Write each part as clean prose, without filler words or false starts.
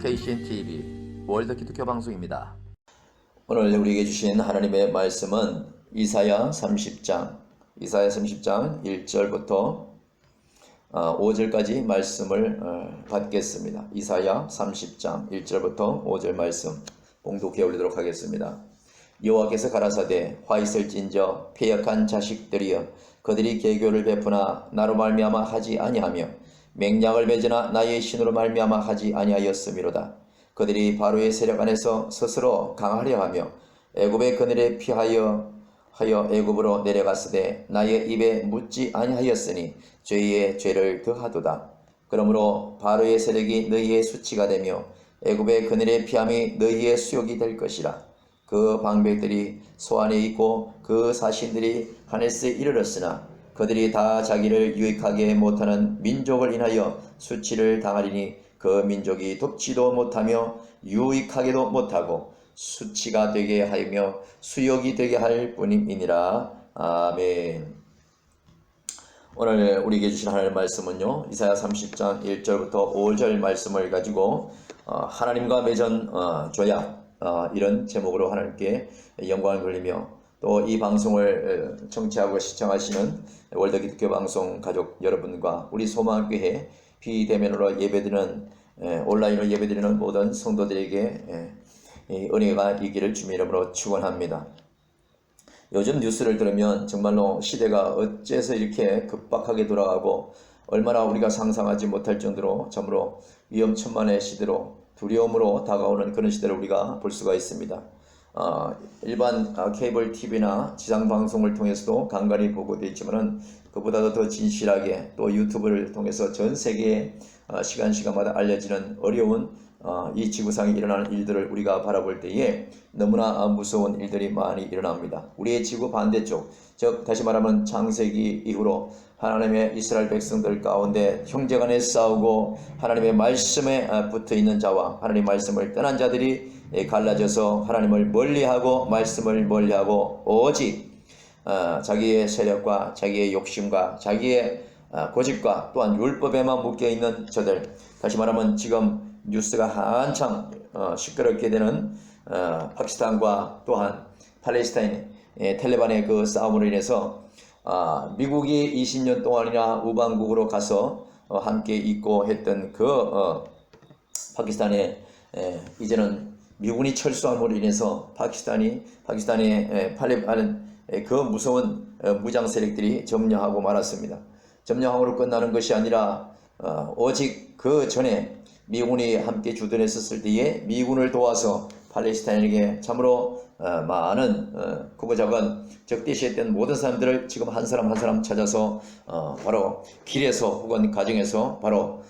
KCN-TV 월드 기독교 방송입니다. 오늘 우리에게 주신 하나님의 말씀은 이사야 30장 1절부터 5절까지 말씀을 받겠습니다. 이사야 30장 1절부터 5절 말씀 봉독해 올리도록 하겠습니다. 여호와께서 가라사대 화 있을진저 패역한 자식들이여 그들이 계교를 베푸나 나로 말미암아 하지 아니하며 맹약을 맺으나 나의 신으로 말미암아 하지 아니하였음이로다. 그들이 바로의 세력 안에서 스스로 강하려 하며 애굽의 그늘에 피하여 애굽으로 내려갔으되 나의 입에 묻지 아니하였으니 죄의 죄를 더하도다. 그러므로 바로의 세력이 너희의 수치가 되며 애굽의 그늘에 피함이 너희의 수욕이 될 것이라. 그 방백들이 소안에 있고 그 사신들이 하네스에 이르렀으나 그들이 다 자기를 유익하게 못하는 민족을 인하여 수치를 당하리니 그 민족이 돕지도 못하며 유익하게도 못하고 수치가 되게 하며 수욕이 되게 할 뿐이니라. 아멘. 오늘 우리에게 주신 하나님의 말씀은요, 이사야 30장 1절부터 5절 말씀을 가지고 하나님과 맺은 조약, 이런 제목으로 하나님께 영광을 돌리며 또 이 방송을 청취하고 시청하시는 월드 기독교 방송 가족 여러분과 우리 소망교회 비대면으로 예배드리는 온라인으로 예배드리는 모든 성도들에게 은혜가 있기를 주님의 이름으로 축원합니다. 요즘 뉴스를 들으면 정말로 시대가 어째서 이렇게 급박하게 돌아가고 얼마나 우리가 상상하지 못할 정도로 참으로 위험천만의 시대로 두려움으로 다가오는 그런 시대를 우리가 볼 수가 있습니다. 일반 케이블 TV나 지상방송을 통해서도 간간히 보고되어 있지만은 그보다도 더 진실하게 또 유튜브를 통해서 전 세계에 시간마다 알려지는 어려운 이 지구상에 일어나는 일들을 우리가 바라볼 때에 너무나 무서운 일들이 많이 일어납니다. 우리의 지구 반대쪽, 즉 다시 말하면 창세기 이후로 하나님의 이스라엘 백성들 가운데 형제간에 싸우고 하나님의 말씀에 붙어있는 자와 하나님의 말씀을 떠난 자들이 갈라져서 하나님을 멀리하고 말씀을 멀리하고 오직 자기의 세력과 자기의 욕심과 자기의 고집과 또한 율법에만 묶여있는 저들, 다시 말하면 지금 뉴스가 한창 시끄럽게 되는 파키스탄과 또한 팔레스타인 텔레반의 그 싸움으로 인해서 미국이 20년 동안이나 우방국으로 가서 함께 있고 했던 그 파키스탄에 이제는 미군이 철수함으로 인해서 파키스탄의 팔레스타인 그 무서운 무장 세력들이 점령하고 말았습니다. 점령함으로 끝나는 것이 아니라 오직 그 전에 미군이 함께 주둔했었을 때에 미군을 도와서 팔레스타인에게 참으로 많은 크고 작은 적대시했던 모든 사람들을 지금 한 사람 한 사람 찾아서 바로 길에서 혹은 가정에서 바로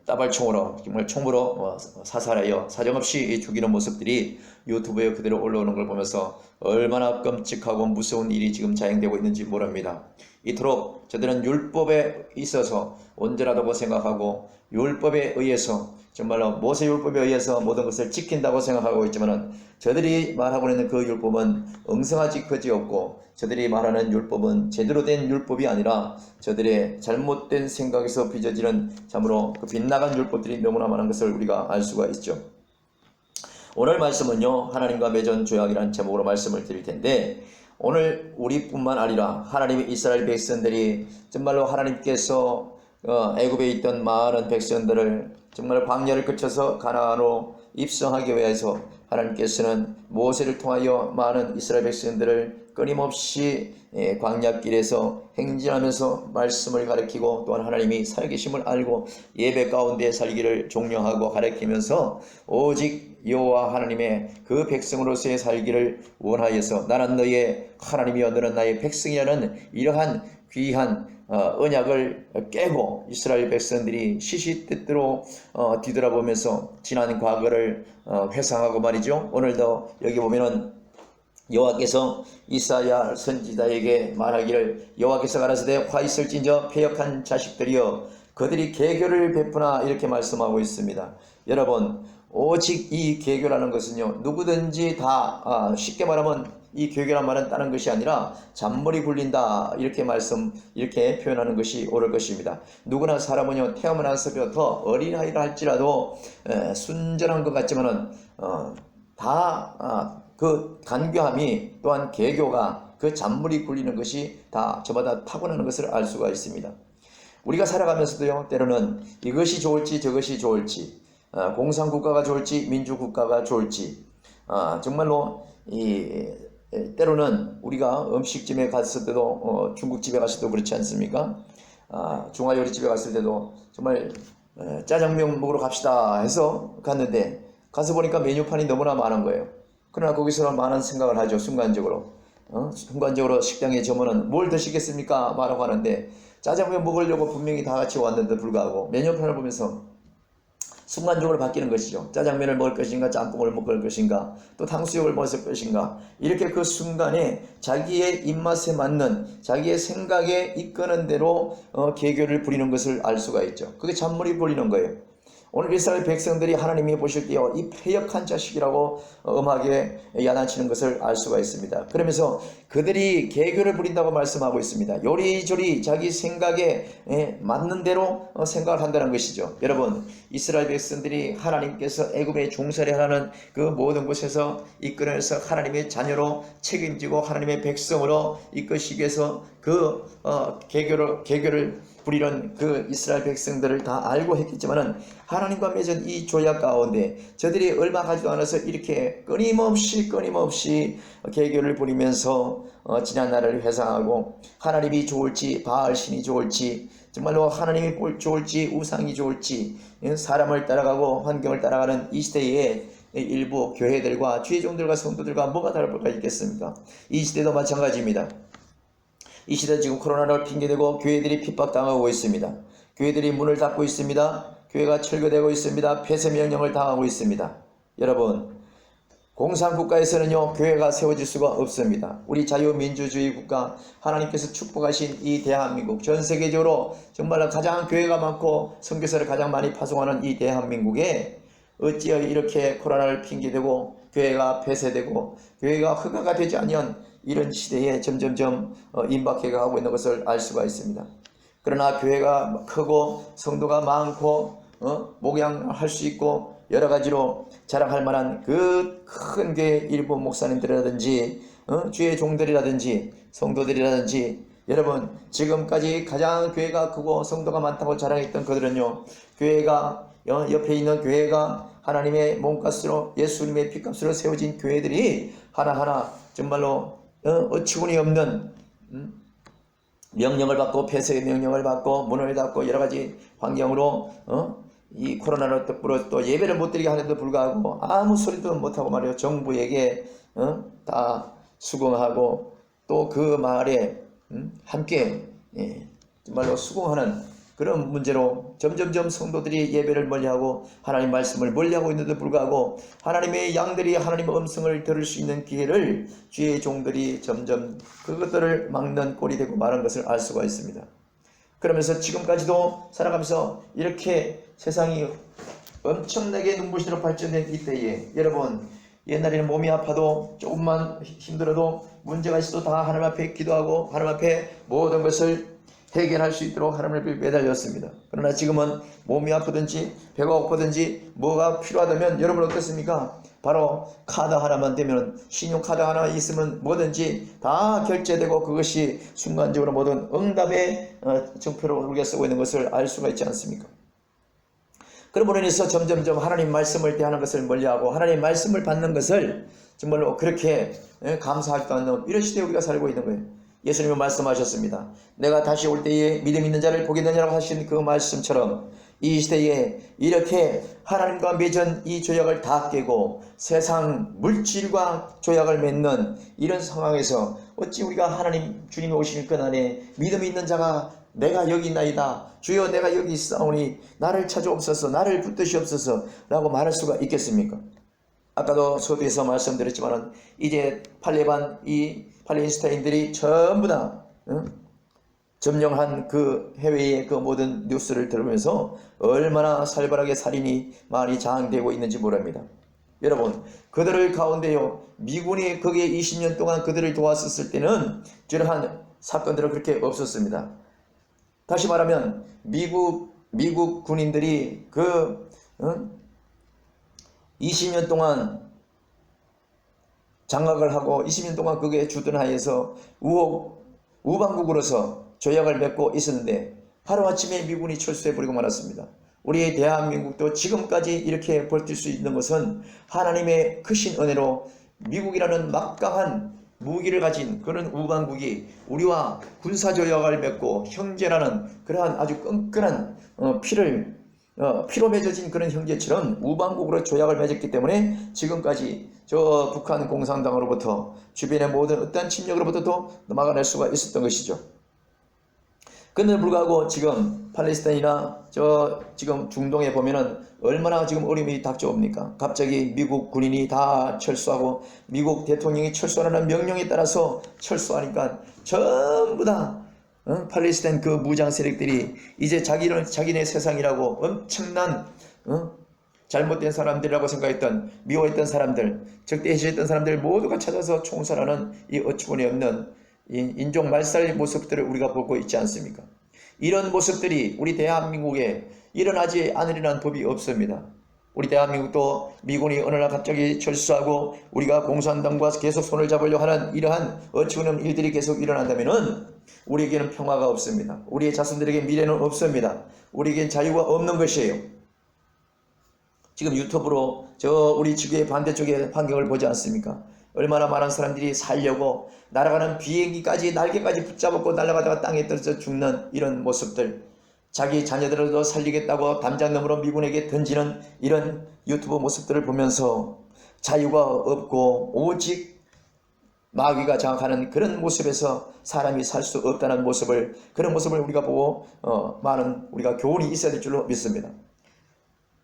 따발총으로 정말 총으로 사살하여 사정없이 죽이는 모습들이 유튜브에 그대로 올라오는 걸 보면서 얼마나 끔찍하고 무서운 일이 지금 자행되고 있는지 모릅니다. 이토록 저들은 율법에 있어서 온전하다고 생각하고 율법에 의해서 정말로 모세 율법에 의해서 모든 것을 지킨다고 생각하고 있지만은 저들이 말하고 있는 그 율법은 엉성하지 그지없고 저들이 말하는 율법은 제대로 된 율법이 아니라 저들의 잘못된 생각에서 빚어지는 참으로 그 빗나간 율법들이 너무나 많은 것을 우리가 알 수가 있죠. 오늘 말씀은요, 하나님과 맺은 조약이라는 제목으로 말씀을 드릴 텐데, 오늘 우리뿐만 아니라 하나님의 이스라엘 백성들이 정말로 하나님께서 애굽에 있던 많은 백성들을 정말 광야를 거쳐서 가나안으로 입성하기 위해서 하나님께서는 모세를 통하여 많은 이스라엘 백성들을 끊임없이 광야길에서 행진하면서 말씀을 가르치고 또한 하나님이 살계심을 알고 예배 가운데 살기를 종용하고 가르치면서 오직 여호와 하나님의 그 백성으로서의 살기를 원하여서 나는 너의 하나님이여 너는 나의 백성이라는 이러한 귀한 언약을 깨고 이스라엘 백성들이 시시때때로 뒤돌아보면서 지난 과거를 회상하고 말이죠. 오늘도 여기 보면은 여호와께서 이사야 선지자에게 말하기를 여호와께서 가라사대 화 있을진저 패역한 자식들이여 그들이 계교를 베푸나 이렇게 말씀하고 있습니다. 여러분, 오직 이 계교라는 것은요, 누구든지 다 쉽게 말하면 이 괴교란 말은 다른 것이 아니라 잔머리 굴린다 이렇게 표현하는 것이 옳을 것입니다. 누구나 사람은요 태어나서부터 어린아이라 할지라도 순전한 것 같지만은 그 간교함이 또한 개교가 그 잔머리 굴리는 것이 다 저마다 타고나는 것을 알 수가 있습니다. 우리가 살아가면서도요 때로는 이것이 좋을지 저것이 좋을지 공산국가가 좋을지 민주국가가 좋을지 정말로 때로는 우리가 음식집에 갔을 때도 중국집에 갔을 때도 그렇지 않습니까? 중화요리집에 갔을 때도 정말 짜장면 먹으러 갑시다 해서 갔는데 가서 보니까 메뉴판이 너무나 많은 거예요. 그러나 거기서 많은 생각을 하죠. 순간적으로 식당에 저번은 뭘 드시겠습니까? 말하고 하는데 짜장면 먹으려고 분명히 다 같이 왔는데 불구하고 메뉴판을 보면서 순간적으로 바뀌는 것이죠. 짜장면을 먹을 것인가 짬뽕을 먹을 것인가 또 탕수육을 먹을 것인가 이렇게 그 순간에 자기의 입맛에 맞는 자기의 생각에 이끄는 대로 개교를 부리는 것을 알 수가 있죠. 그게 잔머리 부리는 거예요. 오늘 이스라엘 백성들이 하나님이 보실 때요 이 패역한 자식이라고 엄하게 야단치는 것을 알 수가 있습니다. 그러면서 그들이 개교를 부린다고 말씀하고 있습니다. 요리조리 자기 생각에 맞는 대로 생각을 한다는 것이죠. 여러분 이스라엘 백성들이 하나님께서 애굽에 종살이 하라는 그 모든 곳에서 이끌어내서 하나님의 자녀로 책임지고 하나님의 백성으로 이끄시기 위해서 그 개교를 부리는 그 이스라엘 백성들을 다 알고 했겠지만은 하나님과 맺은 이 조약 가운데 저들이 얼마 가지도 않아서 이렇게 끊임없이 개교를 부리면서 지난 날을 회상하고 하나님이 좋을지 바알신이 좋을지 정말로 하나님이 좋을지 우상이 좋을지 사람을 따라가고 환경을 따라가는 이 시대에 일부 교회들과 주의 종들과 성도들과 뭐가 다를 바가 있겠습니까? 이 시대도 마찬가지입니다. 이 시대 지금 코로나를 핑계대고 교회들이 핍박당하고 있습니다. 교회들이 문을 닫고 있습니다. 교회가 철거되고 있습니다. 폐쇄 명령을 당하고 있습니다. 여러분 공산국가에서는요 교회가 세워질 수가 없습니다. 우리 자유민주주의 국가 하나님께서 축복하신 이 대한민국 전 세계적으로 정말로 가장 교회가 많고 선교사를 가장 많이 파송하는 이 대한민국에 어찌하여 이렇게 코로나를 핑계대고 교회가 폐쇄되고 교회가 허가가 되지 아니한 이런 시대에 점점점 임박해가고 있는 것을 알 수가 있습니다. 그러나 교회가 크고 성도가 많고 목양할 수 있고 여러 가지로 자랑할 만한 그 큰 교회 일부 목사님들이라든지 주의 종들이라든지 성도들이라든지 여러분 지금까지 가장 교회가 크고 성도가 많다고 자랑했던 그들은요 교회가 옆에 있는 교회가 하나님의 몸값으로 예수님의 피값으로 세워진 교회들이 하나하나 정말로 어처구니 없는 명령을 받고 폐쇄의 명령을 받고 문을 닫고 여러 가지 환경으로 이 코로나로 또 예배를 못 드리게 하는데도 불구하고 아무 소리도 못하고 말이에요. 정부에게 다 수긍하고 또 그 말에 함께 정말로 수긍하는 그런 문제로 점점점 성도들이 예배를 멀리하고 하나님 말씀을 멀리하고 있는데도 불구하고 하나님의 양들이 하나님의 음성을 들을 수 있는 기회를 주의 종들이 점점 그것들을 막는 꼴이 되고 마는 것을 알 수가 있습니다. 그러면서 지금까지도 살아가면서 이렇게 세상이 엄청나게 눈부시도록 발전된 이때에 여러분 옛날에는 몸이 아파도 조금만 힘들어도 문제가 있어도 다 하나님 앞에 기도하고 하나님 앞에 모든 것을 해결할 수 있도록 하나님 앞에 매달렸습니다. 그러나 지금은 몸이 아프든지 배가 고프든지 뭐가 필요하다면 여러분 어떻습니까? 바로 카드 하나만 되면 신용카드 하나 있으면 뭐든지 다 결제되고 그것이 순간적으로 모든 응답의 증표로 우리가 쓰고 있는 것을 알 수가 있지 않습니까? 그러므로 인해서 점점점 하나님 말씀을 대하는 것을 멀리하고 하나님 말씀을 받는 것을 정말로 그렇게 감사하지도 않는 이런 시대에 우리가 살고 있는 거예요. 예수님은 말씀하셨습니다. 내가 다시 올 때에 믿음 있는 자를 보게 되냐고 하신 그 말씀처럼 이 시대에 이렇게 하나님과 맺은 이 조약을 다 깨고 세상 물질과 조약을 맺는 이런 상황에서 어찌 우리가 하나님 주님이 오실 그날에 믿음 있는 자가 내가 여기 있나이다 주여 내가 여기 있사오니 나를 찾아옵소서 나를 붙드시옵소서 라고 말할 수가 있겠습니까? 아까도 서두에서 말씀드렸지만 이제 팔레스타인들이 전부 다 점령한 그 해외의 그 모든 뉴스를 들으면서 얼마나 살벌하게 살인이 많이 자행되고 있는지 모릅니다. 여러분, 그들을 가운데요, 미군이 거기에 20년 동안 그들을 도왔었을 때는 이러한 사건들은 그렇게 없었습니다. 다시 말하면 미국 군인들이 20년 동안 장악을 하고 20년 동안 그게 주둔하여서 우방국으로서 조약을 맺고 있었는데 하루아침에 미군이 철수해버리고 말았습니다. 우리 대한민국도 지금까지 이렇게 버틸 수 있는 것은 하나님의 크신 은혜로 미국이라는 막강한 무기를 가진 그런 우방국이 우리와 군사조약을 맺고 형제라는 그러한 아주 끈끈한 피로 맺어진 그런 형제처럼 우방국으로 조약을 맺었기 때문에 지금까지 저 북한 공산당으로부터 주변의 모든 어떠한 침략으로부터도 막아낼 수가 있었던 것이죠. 그런데 불구하고 지금 팔레스타인이나 지금 중동에 보면은 얼마나 지금 어려움이 닥쳐옵니까? 갑자기 미국 군인이 다 철수하고 미국 대통령이 철수하라는 명령에 따라서 철수하니까 전부 다 팔레스타인 그 무장 세력들이 이제 자기네 세상이라고 엄청난 잘못된 사람들이라고 생각했던 미워했던 사람들, 적대시했던 사람들 모두가 찾아서 총살하는 이 어처구니 없는 인종 말살 모습들을 우리가 보고 있지 않습니까? 이런 모습들이 우리 대한민국에 일어나지 않으리라는 법이 없습니다. 우리 대한민국도 미군이 어느 날 갑자기 철수하고 우리가 공산당과 계속 손을 잡으려 하는 이러한 어처구니 없는 일들이 계속 일어난다면은 우리에게는 평화가 없습니다. 우리의 자손들에게 미래는 없습니다. 우리에겐 자유가 없는 것이에요. 지금 유튜브로 우리 지구의 반대쪽의 환경을 보지 않습니까? 얼마나 많은 사람들이 살려고 날아가는 비행기까지 날개까지 붙잡고 날아가다가 땅에 떨어져 죽는 이런 모습들, 자기 자녀들도 살리겠다고 담장너머로 미군에게 던지는 이런 유튜브 모습들을 보면서 자유가 없고 오직 마귀가 장악하는 그런 모습에서 사람이 살 수 없다는 그런 모습을 우리가 보고 많은 우리가 교훈이 있어야 될 줄로 믿습니다.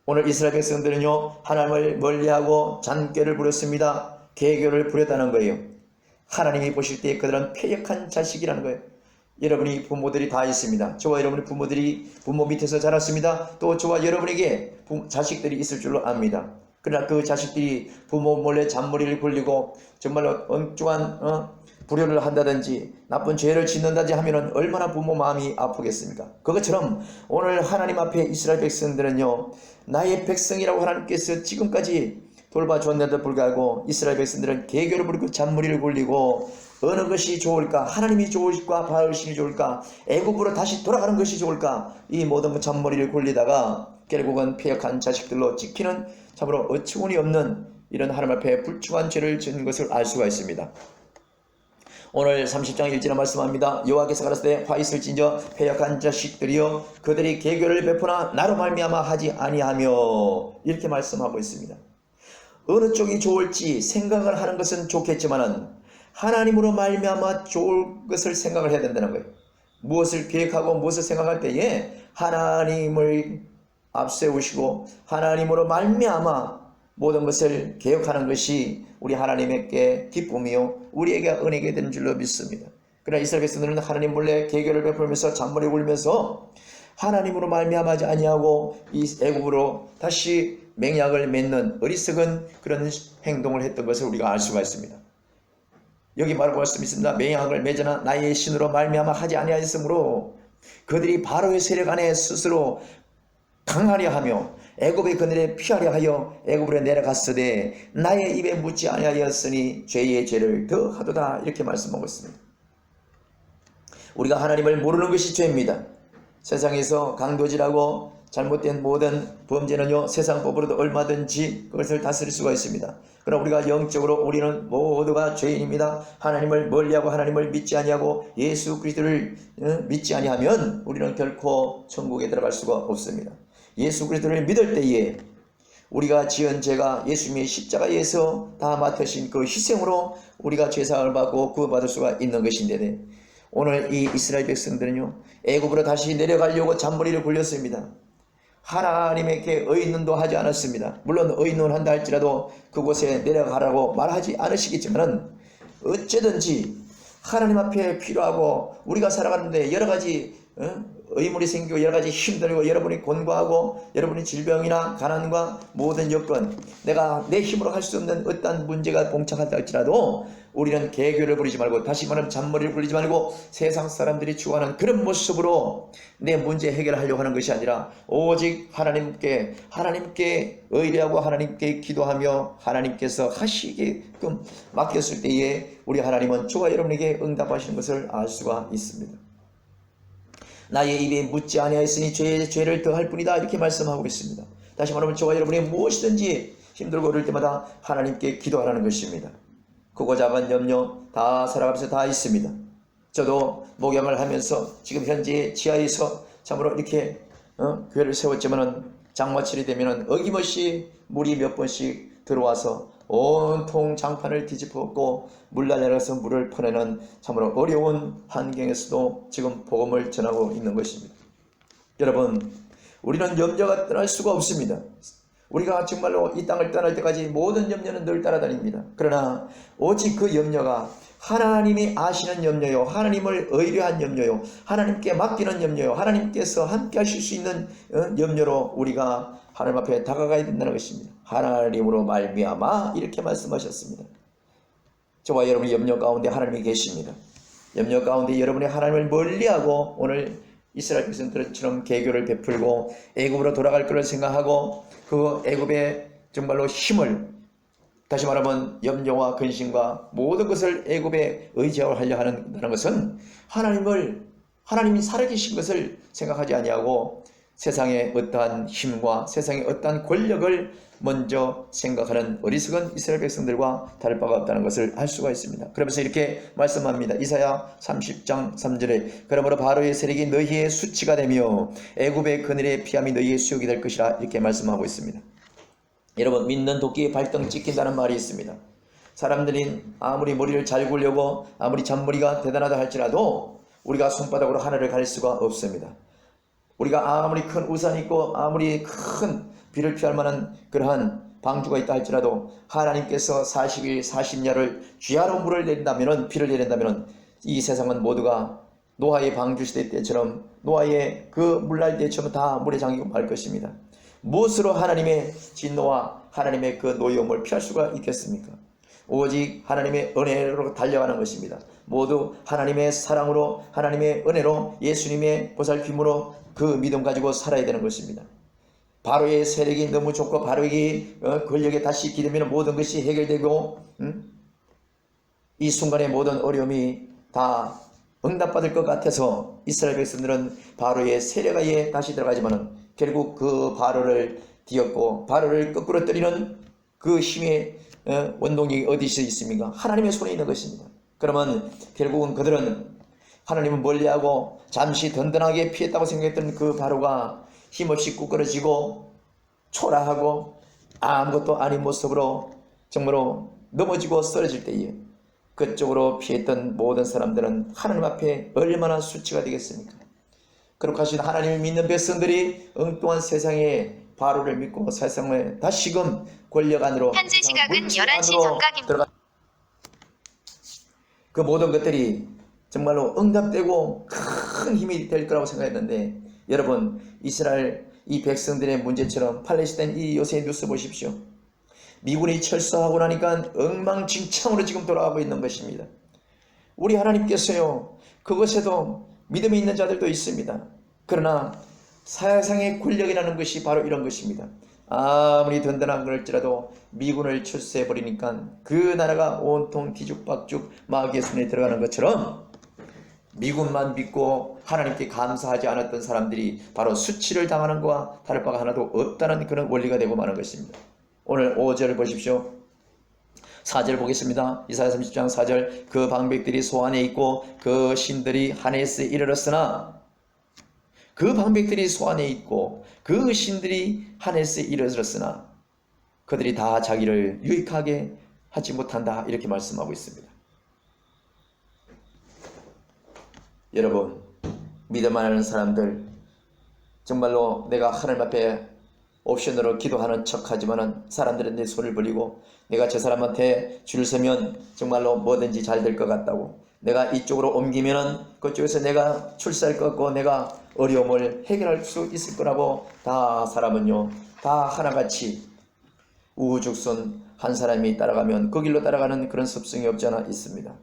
오늘 이스라엘 백성들은요, 하나님을 멀리하고 잔꾀를 부렸습니다. 개교를 부렸다는 거예요. 하나님이 보실 때 그들은 패역한 자식이라는 거예요. 여러분이 부모들이 다 있습니다. 저와 여러분의 부모들이 부모 밑에서 자랐습니다. 또 저와 여러분에게 자식들이 있을 줄로 압니다. 그러나 그 자식들이 부모 몰래 잔머리를 굴리고 정말로 엉뚱한 불효를 한다든지 나쁜 죄를 짓는다든지 하면은 얼마나 부모 마음이 아프겠습니까? 그것처럼 오늘 하나님 앞에 이스라엘 백성들은요, 나의 백성이라고 하나님께서 지금까지 돌봐줬는데도 불구하고 이스라엘 백성들은 개교를 부리고 잔머리를 굴리고 어느 것이 좋을까? 하나님이 좋을까? 바알신이 좋을까? 애굽으로 다시 돌아가는 것이 좋을까? 이 모든 잔머리를 굴리다가 결국은 패역한 자식들로 찍히는 참으로 어처구니 없는 이런 하나님 앞에 불충한 죄를 짓는 것을 알 수가 있습니다. 오늘 30장 1절에 말씀합니다. 여호와께서 가라사대 화 있을진저 패역한 자식들이여 그들이 개교를 베푸나 나로 말미암아 하지 아니하며 이렇게 말씀하고 있습니다. 어느 쪽이 좋을지 생각을 하는 것은 좋겠지만은 하나님으로 말미암아 좋을 것을 생각을 해야 된다는 거예요. 무엇을 계획하고 무엇을 생각할 때에 하나님을 앞세우시고 하나님으로 말미암아 모든 것을 계획하는 것이 우리 하나님에게 기쁨이요 우리에게 은혜가 되는 줄로 믿습니다. 그러나 이스라엘 백성들은 하나님 몰래 계교를 베풀면서 잔머리 굴면서 하나님으로 말미암아지 아니하고 이 애굽으로 다시 맹약을 맺는 어리석은 그런 행동을 했던 것을 우리가 알 수가 있습니다. 여기 말하고 말씀이 있습니다. 맹약을 맺으나 나의 신으로 말미암아 하지 아니하였으므로 그들이 바로의 세력 안에 스스로 강하려 하며 애굽의 그늘에 피하려 하여 애굽으로 내려갔으되 나의 입에 묻지 아니하였으니 죄의 죄를 더 하도다 이렇게 말씀하고 있습니다. 우리가 하나님을 모르는 것이 죄입니다. 세상에서 강도질하고 잘못된 모든 범죄는요 세상 법으로도 얼마든지 그것을 다스릴 수가 있습니다. 그러나 우리가 영적으로 우리는 모두가 죄인입니다. 하나님을 멀리하고 하나님을 믿지 아니하고 예수 그리스도를 믿지 아니하면 우리는 결코 천국에 들어갈 수가 없습니다. 예수 그리스도를 믿을 때에 우리가 지은 죄가 예수님의 십자가에서 다 맡으신 그 희생으로 우리가 죄사함을 받고 구원받을 수가 있는 것인데 오늘 이 이스라엘 백성들은요 애굽으로 다시 내려가려고 잔머리를 굴렸습니다. 하나님에게 의논도 하지 않았습니다. 물론 의논 한다 할지라도 그곳에 내려가라고 말하지 않으시겠지만 어쨌든지 하나님 앞에 필요하고 우리가 살아가는데 여러 가지 의문이 생기고 여러 가지 힘들고 여러분이 곤고하고 여러분이 질병이나 가난과 모든 여건 내가 내 힘으로 할 수 없는 어떠한 문제가 봉착한다 할지라도 우리는 개교를 부리지 말고 다시 말하면 잔머리를 굴리지 말고 세상 사람들이 추구하는 그런 모습으로 내 문제 해결하려고 하는 것이 아니라 오직 하나님께 의뢰하고 하나님께 기도하며 하나님께서 하시게끔 맡겼을 때에 우리 하나님은 저와 여러분에게 응답하시는 것을 알 수가 있습니다. 나의 입에 묻지 아니하였으니 죄를 더할 뿐이다 이렇게 말씀하고 있습니다. 다시 말하면 저와 여러분이 무엇이든지 힘들고 어려울 때마다 하나님께 기도하라는 것입니다. 크고 작은 염려 다 살아가면서 다 있습니다. 저도 목양을 하면서 지금 현재 지하에서 참으로 이렇게 교회를 세웠지만은 장마철이 되면은 어김없이 물이 몇 번씩 들어와서 온통 장판을 뒤집어엎고 물날려서 물을 퍼내는 참으로 어려운 환경에서도 지금 복음을 전하고 있는 것입니다. 여러분, 우리는 염려가 떠날 수가 없습니다. 우리가 정말로 이 땅을 떠날 때까지 모든 염려는 늘 따라다닙니다. 그러나 오직 그 염려가 하나님이 아시는 염려요, 하나님을 의뢰한 염려요, 하나님께 맡기는 염려요, 하나님께서 함께 하실 수 있는 염려로 우리가 하나님 앞에 다가가야 된다는 것입니다. 하나님으로 말미암아 이렇게 말씀하셨습니다. 저와 여러분의 염려 가운데 하나님이 계십니다. 염려 가운데 여러분이 하나님을 멀리하고 오늘 이스라엘 백성들처럼 개교를 베풀고 애굽으로 돌아갈 것을 생각하고 그 애굽의 정말로 힘을 다시 말하면 염려와 근심과 모든 것을 애굽에 의지하려 하는 것은 하나님이 살아계신 것을 생각하지 아니하고 세상의 어떠한 힘과 세상의 어떠한 권력을 먼저 생각하는 어리석은 이스라엘 백성들과 다를 바가 없다는 것을 알 수가 있습니다. 그러면서 이렇게 말씀합니다. 이사야 30장 3절에 그러므로 바로의 세력이 너희의 수치가 되며 애굽의 그늘의 피함이 너희의 수욕이 될 것이라 이렇게 말씀하고 있습니다. 여러분, 믿는 도끼에 발등 찍힌다는 말이 있습니다. 사람들이 아무리 머리를 잘 굴려고 아무리 잔머리가 대단하다 할지라도 우리가 손바닥으로 하늘을 가릴 수가 없습니다. 우리가 아무리 큰 우산이 있고 아무리 큰 비를 피할 만한 그러한 방주가 있다 할지라도 하나님께서 40일 40야를 주야로 물을 내린다면 비를 내린다면 이 세상은 모두가 노아의 방주시대 때처럼 노아의 그 물날 때처럼 다 물에 잠기고 말 것입니다. 무엇으로 하나님의 진노와 하나님의 그 노여움을 피할 수가 있겠습니까? 오직 하나님의 은혜로 달려가는 것입니다. 모두 하나님의 사랑으로 하나님의 은혜로 예수님의 보살핌으로 그 믿음 가지고 살아야 되는 것입니다. 바로의 세력이 너무 좋고 바로의 권력에 다시 기대면 모든 것이 해결되고 이 순간의 모든 어려움이 다 응답받을 것 같아서 이스라엘 백성들은 바로의 세력하에 다시 들어가지만은 결국 그 바로를 뒤엎고 바로를 거꾸로 때리는 그 힘의 원동력이 어디서 있습니까? 하나님의 손에 있는 것입니다. 그러면 결국은 그들은 하나님을 멀리하고 잠시 든든하게 피했다고 생각했던 그 바로가 힘없이 꾸꾸러지고 초라하고 아무것도 아닌 모습으로 정말로 넘어지고 쓰러질 때에 그쪽으로 피했던 모든 사람들은 하나님 앞에 얼마나 수치가 되겠습니까? 그렇게 하신 하나님을 믿는 백성들이 엉뚱한 세상에 바로를 믿고 세상을 다시금 권력 안으로 현재 시각은 11시 정각입니다. 그 모든 것들이 정말로 응답되고 큰 힘이 될 거라고 생각했는데 여러분, 이스라엘 이 백성들의 문제처럼 팔레스타인 이 요새 뉴스 보십시오. 미군이 철수하고 나니까 엉망진창으로 지금 돌아가고 있는 것입니다. 우리 하나님께서요, 그것에도 믿음이 있는 자들도 있습니다. 그러나 세상의 권력이라는 것이 바로 이런 것입니다. 아무리 든든한 걸지라도 미군을 철수해버리니까 그 나라가 온통 뒤죽박죽 마귀의 손에 들어가는 것처럼 미군만 믿고 하나님께 감사하지 않았던 사람들이 바로 수치를 당하는 것과 다를 바가 하나도 없다는 그런 원리가 되고 마는 것입니다. 오늘 5절을 보십시오. 4절 보겠습니다. 이사야 30장 4절 그 방백들이 소안에 있고 그 신들이 하네스에 이르렀으나 그 방백들이 소안에 있고 그 신들이 하네스에 이르렀으나 그들이 다 자기를 유익하게 하지 못한다 이렇게 말씀하고 있습니다. 여러분, 믿음 안 하는 사람들 정말로 내가 하나님 앞에 옵션으로 기도하는 척하지만은 사람들은 내 손을 벌리고 내가 저 사람한테 줄 서면 정말로 뭐든지 잘 될 것 같다고 내가 이쪽으로 옮기면은 그쪽에서 내가 출세할 것 같고 내가 어려움을 해결할 수 있을 거라고 다 사람은요 다 하나같이 우후죽순 한 사람이 따라가면 그 길로 따라가는 그런 습성이 없지 않아 있습니다.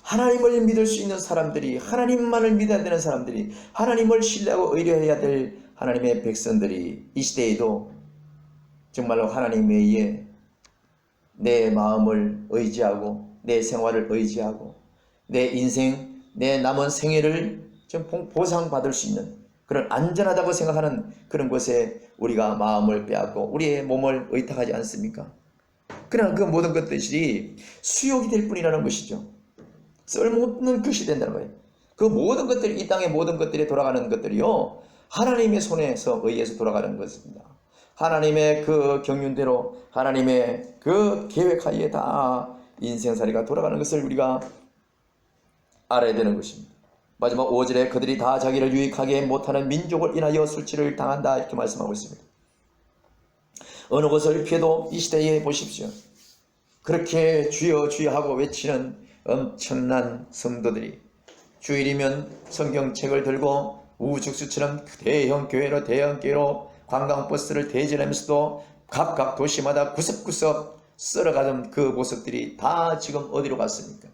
하나님을 믿을 수 있는 사람들이, 하나님만을 믿어야 되는 사람들이, 하나님을 신뢰하고 의뢰해야 될 하나님의 백성들이 이 시대에도 정말로 하나님에 의해 내 마음을 의지하고 내 생활을 의지하고 내 인생, 내 남은 생애를 좀 보상받을 수 있는 그런 안전하다고 생각하는 그런 곳에 우리가 마음을 빼앗고 우리의 몸을 의탁하지 않습니까? 그러나 그 모든 것들이 수욕이 될 뿐이라는 것이죠. 쓸모없는 것이 된다는 거예요. 그 모든 것들이, 이 땅의 모든 것들이 돌아가는 것들이요 하나님의 손에서 의해서 돌아가는 것입니다. 하나님의 그 경륜대로 하나님의 그 계획하에 다 인생살이가 돌아가는 것을 우리가 알아야 되는 것입니다. 마지막 5절에 그들이 다 자기를 유익하게 못하는 민족을 인하여 술취를 당한다 이렇게 말씀하고 있습니다. 어느 곳을 피해도 이 시대에 보십시오. 그렇게 주여 주여 하고 외치는 엄청난 성도들이 주일이면 성경책을 들고 우후죽순처럼 대형 교회로 관광버스를 대전하면서도 각각 도시마다 구석구석 쓸어가던 그 모습들이 다 지금 어디로 갔습니까?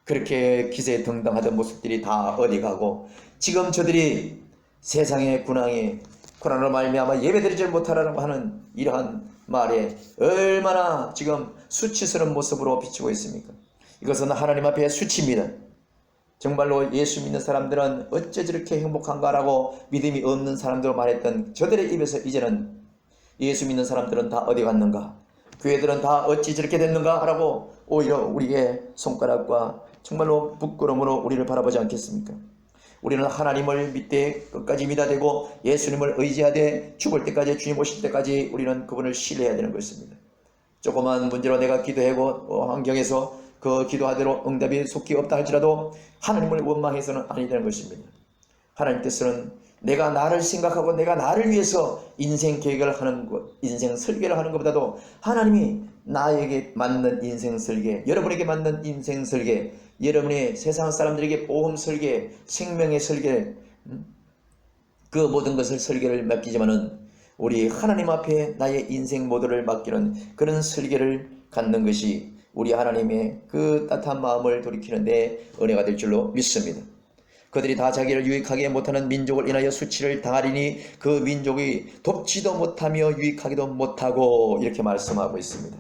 그렇게 기세등등하던 모습들이 다 어디 가고 지금 저들이 세상의 군왕이 고난으로 말미암아 예배드리지 못하라고 하는 이러한 말에 얼마나 지금 수치스러운 모습으로 비추고 있습니까? 이것은 하나님 앞에 수치입니다. 정말로 예수 믿는 사람들은 어째 저렇게 행복한가라고 믿음이 없는 사람들로 말했던 저들의 입에서 이제는 예수 믿는 사람들은 다 어디 갔는가? 교회들은 다 어찌 저렇게 됐는가? 라고 오히려 우리의 손가락과 정말로 부끄러움으로 우리를 바라보지 않겠습니까? 우리는 하나님을 믿되 끝까지 믿어야 되고 예수님을 의지하되 죽을 때까지 주님 오실 때까지 우리는 그분을 신뢰해야 되는 것입니다. 조그만 문제로 내가 기도하고 환경에서 그 기도하대로 응답이 속히 없다 할지라도 하나님을 원망해서는 아니 되는 것입니다. 하나님께서는 내가 나를 생각하고 내가 나를 위해서 인생 계획을 하는 것, 인생 설계를 하는 것보다도 하나님이 나에게 맞는 인생 설계, 여러분에게 맞는 인생 설계, 여러분의 세상 사람들에게 보험 설계, 생명의 설계, 그 모든 것을 설계를 맡기지만은 우리 하나님 앞에 나의 인생 모두를 맡기는 그런 설계를 갖는 것이 우리 하나님의 그 따뜻한 마음을 돌이키는 데 은혜가 될 줄로 믿습니다. 그들이 다 자기를 유익하게 못하는 민족을 인하여 수치를 당하리니 그 민족이 돕지도 못하며 유익하기도 못하고 이렇게 말씀하고 있습니다.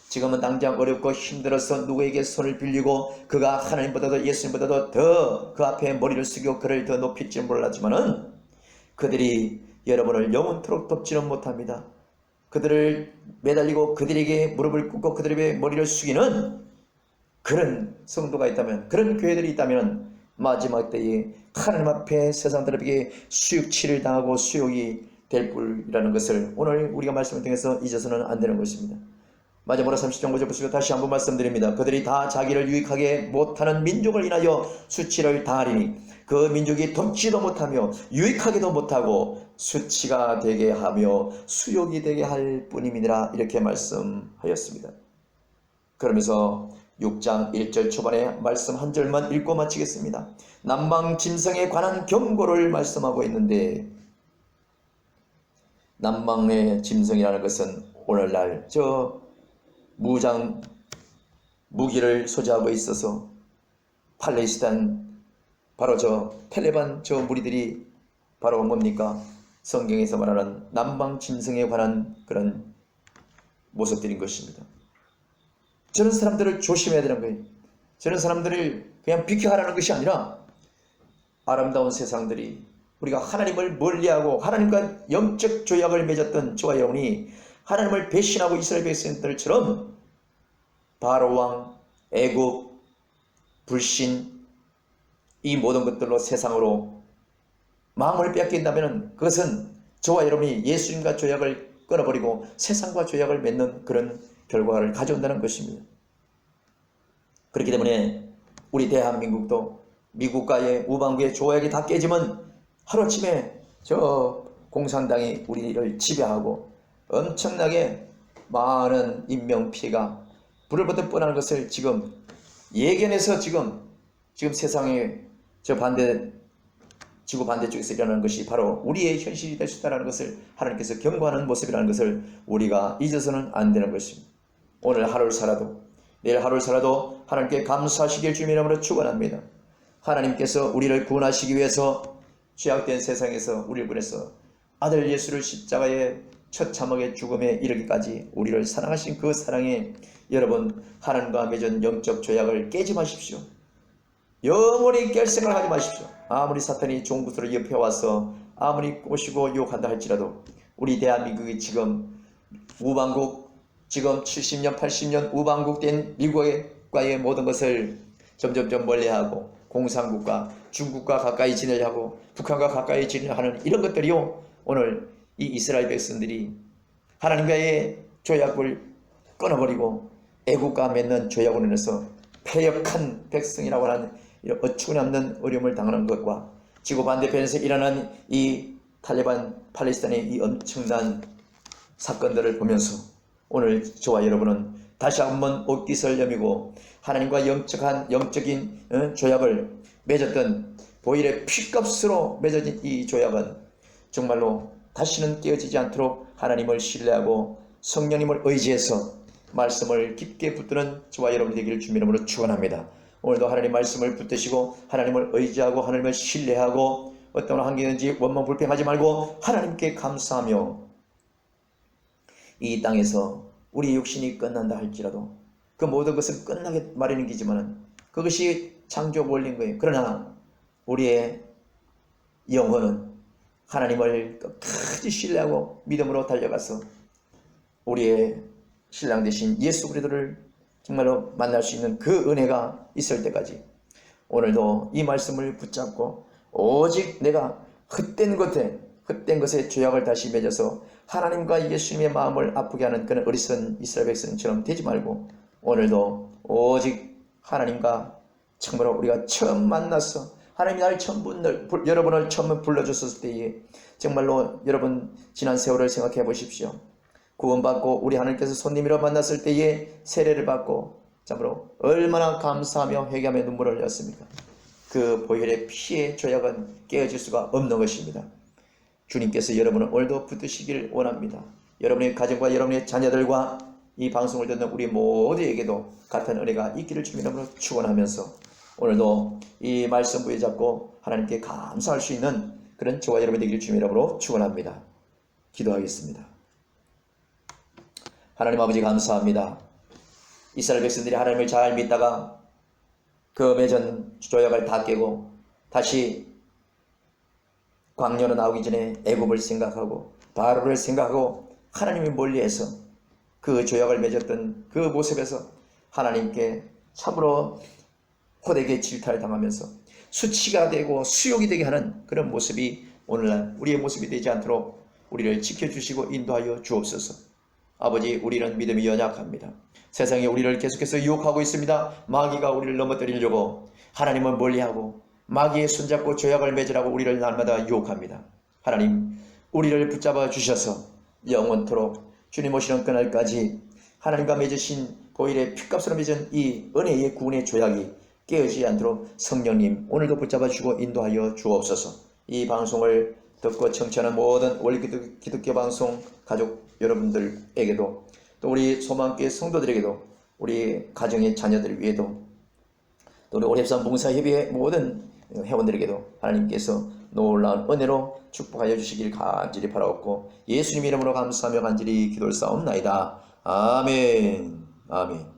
지금은 당장 어렵고 힘들어서 누구에게 손을 빌리고 그가 하나님보다도 예수님보다도 더 그 앞에 머리를 숙이고 그를 더 높일지 몰랐지만은 그들이 여러분을 영원토록 돕지는 못합니다. 그들을 매달리고 그들에게 무릎을 꿇고 그들에게 머리를 숙이는 그런 성도가 있다면, 그런 교회들이 있다면 마지막 때에 하나님 앞에 세상들에게 수육치를 당하고 수욕이 될 뿐이라는 것을 오늘 우리가 말씀을 통해서 잊어서는 안 되는 것입니다. 마지막으로 30장 5절 보시고 다시 한번 말씀드립니다. 그들이 다 자기를 유익하게 못하는 민족을 인하여 수치를 당하리니 그 민족이 돕지도 못하며 유익하게도 못하고 수치가 되게 하며 수욕이 되게 할 뿐임이니라 이렇게 말씀하였습니다. 그러면서 6장 1절 초반에 말씀 한 절만 읽고 마치겠습니다. 남방 짐승에 관한 경고를 말씀하고 있는데, 남방의 짐승이라는 것은 오늘날 무기를 소지하고 있어서 팔레스타인 바로 텔레반 무리들이 바로 뭡니까? 성경에서 말하는 남방 짐승에 관한 그런 모습들인 것입니다. 저런 사람들을 조심해야 되는 거예요. 저런 사람들을 그냥 비켜하라는 것이 아니라 아름다운 세상들이 우리가 하나님을 멀리하고 하나님과 영적 조약을 맺었던 저와 여러분이 하나님을 배신하고 이스라엘 백성들처럼 바로왕, 애굽, 불신 이 모든 것들로 세상으로 마음을 빼앗긴다면 그것은 저와 여러분이 예수님과 조약을 끊어버리고 세상과 조약을 맺는 그런 결과를 가져온다는 것입니다. 그렇기 때문에 우리 대한민국도 미국과의 우방국의 조약이 다 깨지면 하루아침에 공산당이 우리를 지배하고 엄청나게 많은 인명피해가 불을 뻔하는 것을 지금 예견해서 지금 세상에 저 지구 반대쪽에서 일어나는 것이 바로 우리의 현실이 될 수 있다는 것을 하나님께서 경고하는 모습이라는 것을 우리가 잊어서는 안 되는 것입니다. 오늘 하루를 살아도 내일 하루를 살아도 하나님께 감사하시길 주님의 이름으로 축원합니다. 하나님께서 우리를 구원하시기 위해서 죄악된 세상에서 우리를 보내서 아들 예수를 십자가에 처참하게 죽음에 이르기까지 우리를 사랑하신 그 사랑에 여러분 하나님과 맺은 영적 조약을 깨지 마십시오. 영원히 깰 생각을 하지 마십시오. 아무리 사탄이 종구스로 옆에 와서 아무리 꼬시고 유혹한다 할지라도 우리 대한민국이 지금 우방국 지금 70년 80년 우방국된 미국과의 모든 것을 점점점 멀리하고 공산국가 중국과 가까이 지내려고 북한과 가까이 지내려 하는 이런 것들이요 오늘 이 이스라엘 백성들이 하나님과의 조약을 끊어버리고 애국과 맺는 조약으로 인해서 패역한 백성이라고 하는 이런 어처구니없는 어려움을 당하는 것과 지구 반대편에서 일어난 이 탈레반 팔레스타인의 이 엄청난 사건들을 보면서 오늘 저와 여러분은 다시 한번 옷깃을 여미고 하나님과 영적인 조약을 맺었던 보일의 피값으로 맺어진 이 조약은 정말로 다시는 깨어지지 않도록 하나님을 신뢰하고 성령님을 의지해서 말씀을 깊게 붙드는 저와 여러분 되기를 주님의 이름으로 축원합니다. 오늘도 하나님 말씀을 붙드시고 하나님을 의지하고 하나님을 신뢰하고 어떤 환경인지 원망 불평하지 말고 하나님께 감사하며 이 땅에서 우리 육신이 끝난다 할지라도 그 모든 것은 끝나게 마련이지만 그것이 창조 원리인 거예요. 그러나 우리의 영혼은 하나님을 끝까지 신뢰하고 믿음으로 달려가서 우리의 신랑 되신 예수 그리스도를 정말로 만날 수 있는 그 은혜가 있을 때까지 오늘도 이 말씀을 붙잡고 오직 내가 헛된 것에 죄악을 다시 맺어서 하나님과 예수님의 마음을 아프게 하는 그런 어리석은 이스라엘 백성처럼 되지 말고 오늘도 오직 하나님과 정말로 우리가 처음 만나서 하나님이 여러분을 처음 불러주셨을 때에 정말로 여러분 지난 세월을 생각해 보십시오. 구원받고 우리 하나님께서 손님으로 만났을 때에 세례를 받고 참으로 얼마나 감사하며 회개하며 눈물을 흘렸습니까? 그 보혈의 피의 조약은 깨어질 수가 없는 것입니다. 주님께서 여러분을 오늘도 붙드시길 원합니다. 여러분의 가정과 여러분의 자녀들과 이 방송을 듣는 우리 모두에게도 같은 은혜가 있기를 주님의 이름으로 축원하면서 오늘도 이 말씀 부여잡고 하나님께 감사할 수 있는 그런 저와 여러분 되기를 주님의 이름으로 축원합니다. 기도하겠습니다. 하나님 아버지 감사합니다. 이스라엘 백성들이 하나님을 잘 믿다가 그 맺은 조약을 다 깨고 다시 광야로 나오기 전에 애굽을 생각하고 바로를 생각하고 하나님을 멀리해서 그 조약을 맺었던 그 모습에서 하나님께 참으로 호되게 질타를 당하면서 수치가 되고 수욕이 되게 하는 그런 모습이 오늘날 우리의 모습이 되지 않도록 우리를 지켜주시고 인도하여 주옵소서. 아버지 우리는 믿음이 연약합니다. 세상이 우리를 계속해서 유혹하고 있습니다. 마귀가 우리를 넘어뜨리려고 하나님을 멀리하고 마귀의 손잡고 조약을 맺으라고 우리를 날마다 유혹합니다. 하나님 우리를 붙잡아 주셔서 영원토록 주님 오시는 그날까지 하나님과 맺으신 보일의 피값으로 맺은 이 은혜의 구원의 조약이 깨어지지 않도록 성령님 오늘도 붙잡아 주시고 인도하여 주옵소서. 이 방송을 듣고 청취하는 모든 원리 기독교 방송 가족 여러분들에게도 또 우리 소망교회 성도들에게도 우리 가정의 자녀들 위에도 또 우리 오랩산 봉사협의회 모든 회원들에게도 하나님께서 놀라운 은혜로 축복하여 주시길 간절히 바라옵고 예수님 이름으로 감사하며 간절히 기도를 쌓옵나이다. 아멘. 아멘.